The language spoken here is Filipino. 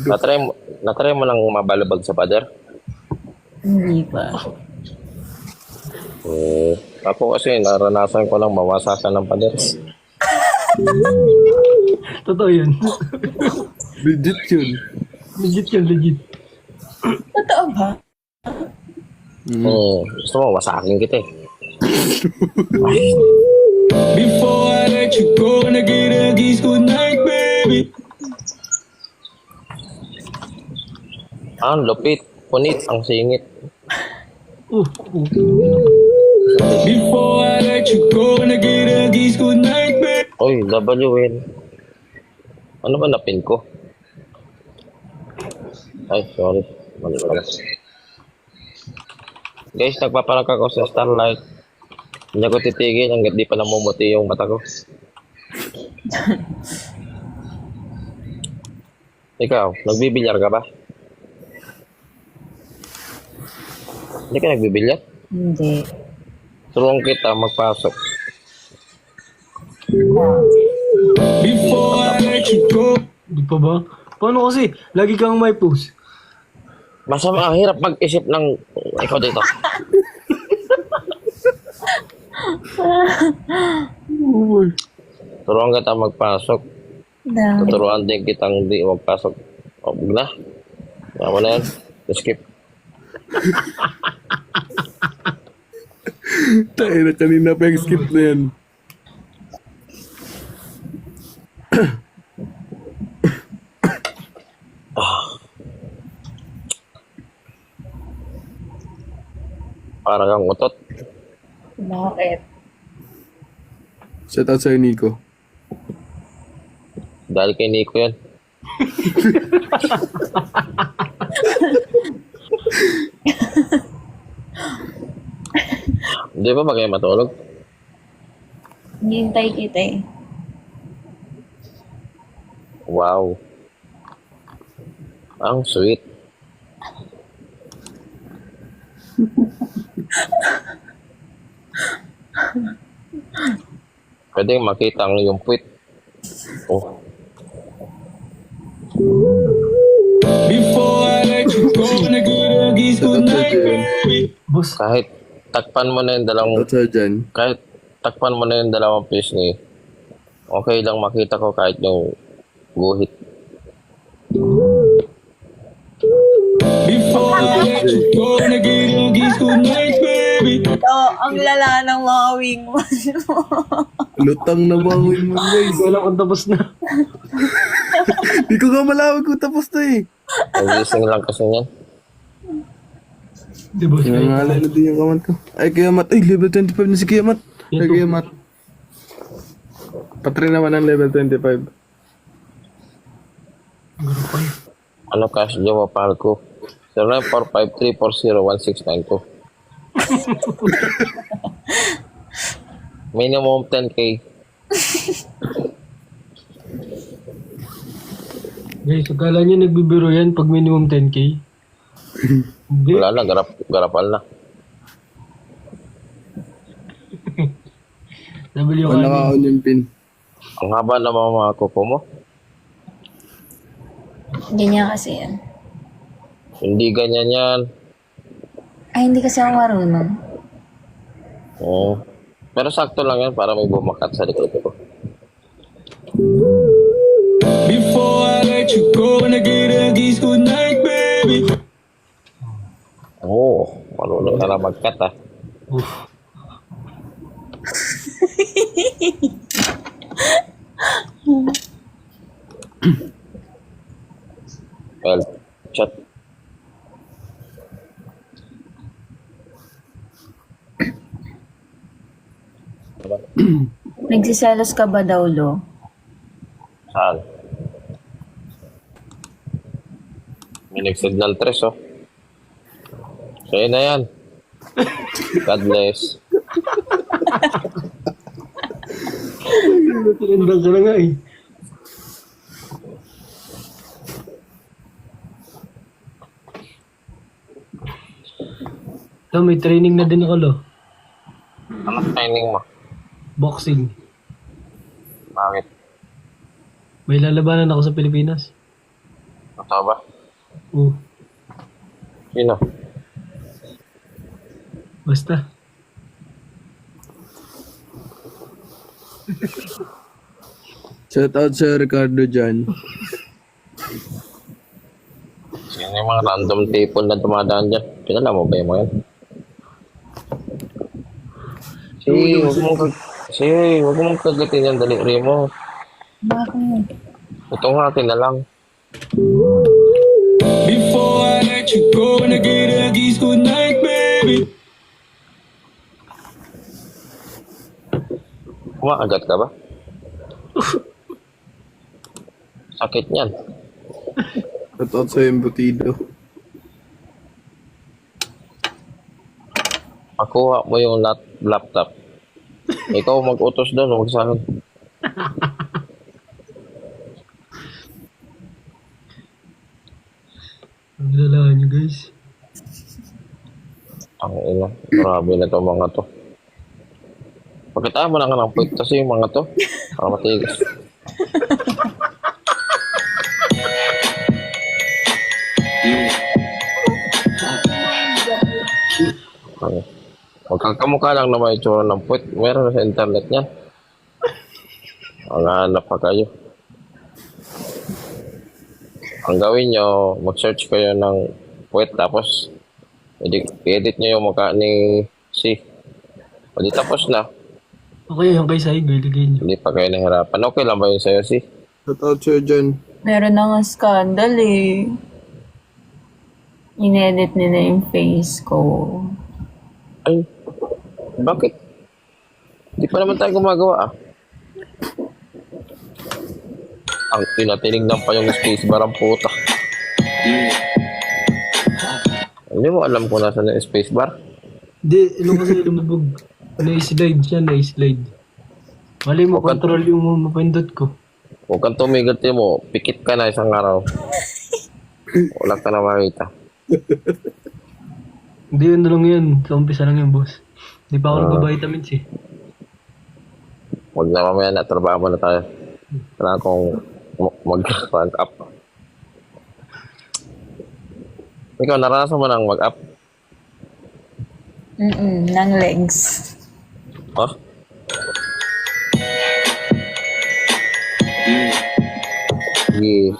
Natry mo lang mabalabag sa pader? Hindi pa. Ako kasi naranasan ko lang mawasakan ng pader. Totoo yun. Legit yun. Legit yun, legit. Totoo ba? Gusto mo, wasakin kita eh. Before I let you go, and I get a kiss good night, baby. Ang lupit, punit, ang singit. Before I let you go, and I get a kiss good night, baby. Oy, WN. Ano ba napin ko? Ay, sorry. Mali pala. Guys, nagpapalag ako sa Starlight. Hindi ako titigil hanggat di pa namumuti yung mata ko. Ikaw, nagbibilyar ka ba? Hindi ka nagbibilyar? Hindi. Tulungan kita magpasok. Before I let you go. Di pa ba? Paano kasi? Lagi kang may post. Masama, ang hirap mag-isip ng ikaw dito. Turuan kita magpasok. Dami. Tuturuan din kitang di magpasok. O, huwag na. Kaya mo na yan. Skip. Tayo na kanina pa yung skip na yan. Parang kang utot. Bakit? Shout out sa'yo, Nico. Dahil kay Nico yan. Di ba kayo matulog? Hintay kita eh. Wow. Ang sweet. Pwede makita ang iyong puwit. Oh. Before I let you go, and I get a kiss good night, baby. Boss, Kahit takpan mo na yung dalawang Shout out dyan. kahit takpan mo na yung dalawang piece ni okay lang makita ko kahit yung guhit. Before I let you go, and I get a kiss good night, baby. Oh, ang lala ng mga wingman mo. Lutang na bangin mo, guys. hindi ko alam kung tapos na. Di ko nga malawag kung tapos na eh. Nagising lang kasi yan. Di boss? Kinangalay na din yung kamat ko. Ay, Kiamat. Ay, level 25 na si Kiamat. Ay, Kiamat. Patry naman ang level 25. Ano cash jowa pahal ko? 0945340169 Minimum 10k. Guys, akala nyo nagbibiro yan pag minimum 10k? Hindi. Wala na, garapal na. Sabi yung Kung ano. naka-on yung pin. Ang haba na mga kuko mo. Ganyan kasi yan. Hindi ganyan yan. Ay, hindi kasi ako marunong. Oo. Pero sakto lang yan para may bumakat sa likod ko. Before I let you go, and I get a kiss good night, baby. Oo. Marunong ka na magkat ah. Uff. Well, chat. Nagsiselos ka ba daw, Lo? Saan? May nag-signal 3 oh. Sa'yo na yan. God bless. Tinandang ka na nga eh. So, may training na din ako, Lo. Anong training mo? Boxing. Bakit? May lalabanan ako sa Pilipinas. Ito ba? Oh, Sino? basta. Shout out sa Ricardo dyan. Sino yung mga random people na dumadaan dyan? Kilala mo ba yung mga yan? Huwag mong kagatin yung delivery mo. Bakit? Itong akin na lang. Before I let you go, and I get a kiss goodnight, baby. Kumakagat ka ba? Sakit niyan. Shout out sa embutido. Makuha mo yung laptop. Ikaw mag-utos doon, huwag sa akin. Ang lalahan nyo, guys. Ang ina, grabe na to mga to. Pagkitaan mo na nga ng point kasi yung mga to. Para matigas. Ano? Magkakamukha lang na may itsura ng puwet. Meron na sa internet niyan. Ang hanap pa kayo. Ang gawin nyo, mag-search kayo ng puwet tapos edit nyo yung mukha ni C. O di tapos na. Okay, yung kay Saigo, ilagay nyo. Hindi pa kayo nahirapan. Okay lang ba yun sa'yo, C? Shout out sa'yo dyan. Meron na nga scandal eh. Inedit nila yung face ko. Ay, bakit? Hindi pa naman tayo gumagawa ah. Ang tinatinignan pa yung spacebar ang puta. Hindi mo alam kung nasa na yung spacebar? Hindi, ano kasi lumabog. Na-slide siya, na-slide. Mali mo, Okay. control yung mapindot ko. Huwag kang tumigil mo, pikit ka na isang araw. Wala ka na makita. Hindi, yun na lang yun. Sa umpisa lang yun, boss. Hindi pa ako nagbabitamins eh. Huwag na mamaya na, trabaho mo na tayo. Kailangan kong mag-rank up. Ikaw, naranasan mo nang mag-up? Ng legs. Huh? Sige.